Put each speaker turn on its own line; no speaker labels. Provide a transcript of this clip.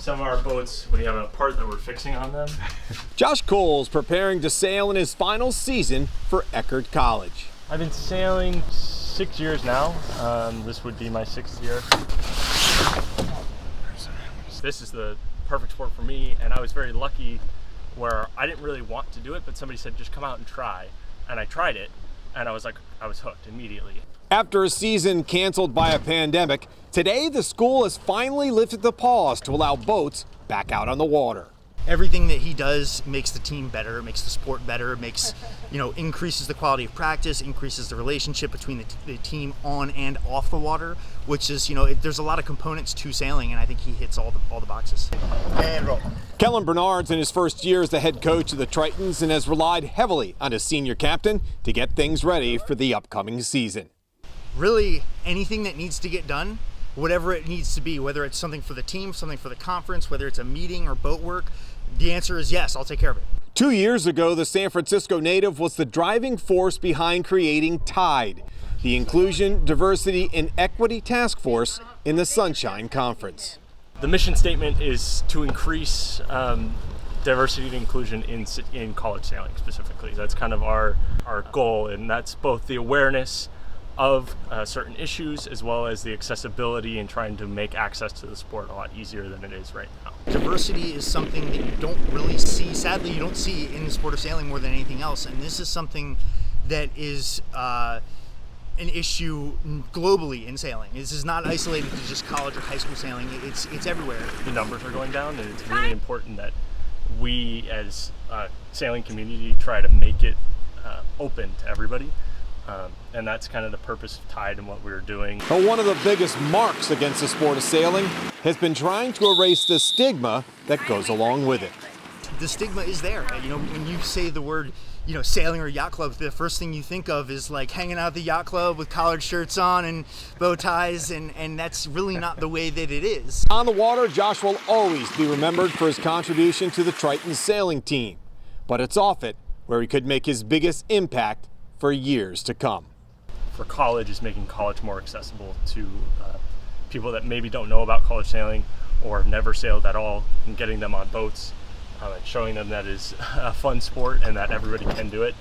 some of our boats, we have a part that we're fixing on them.
Josh Cole's preparing to sail in his final season for Eckerd College.
I've been sailing 6 years now. This would be my 6th year. This is the perfect sport for me, and I was very lucky where I didn't really want to do it, but somebody said, just come out and try. And I tried it, and I was hooked immediately.
After a season canceled by a pandemic, today the school has finally lifted the pause to allow boats back out on the water.
Everything that he does makes the team better, makes the sport better, makes, increases the quality of practice, increases the relationship between the team on and off the water, which is, there's a lot of components to sailing, and I think he hits all the boxes. And roll.
Kellen Bernard's in his first year as the head coach of the Tritons and has relied heavily on his senior captain to get things ready for the upcoming season.
Really, anything that needs to get done, whatever it needs to be, whether it's something for the team, something for the conference, whether it's a meeting or boat work, the answer is yes, I'll take care of it.
2 years ago, the San Francisco native was the driving force behind creating TIDE, the Inclusion, Diversity, and Equity Task Force in the Sunshine Conference.
The mission statement is to increase diversity and inclusion in college sailing specifically. That's kind of our goal, and that's both the awareness of certain issues as well as the accessibility and trying to make access to the sport a lot easier than it is right now.
Diversity is something that you don't really see, sadly you don't see in the sport of sailing more than anything else, and this is something that is an issue globally in sailing. This is not isolated to just college or high school sailing, it's everywhere.
The numbers are going down, and it's really important that we as a sailing community try to make it open to everybody. And that's kind of the purpose of TIDE and what we're doing.
But one of the biggest marks against the sport of sailing has been trying to erase the stigma that goes along with it.
The stigma is there. When you say the word, sailing or yacht club, the first thing you think of is like hanging out at the yacht club with collared shirts on and bow ties, and that's really not the way that it is.
On the water, Josh will always be remembered for his contribution to the Triton sailing team. But it's off it where he could make his biggest impact for years to come.
For college is making college more accessible to people that maybe don't know about college sailing or have never sailed at all, and getting them on boats and showing them that is a fun sport and that everybody can do it.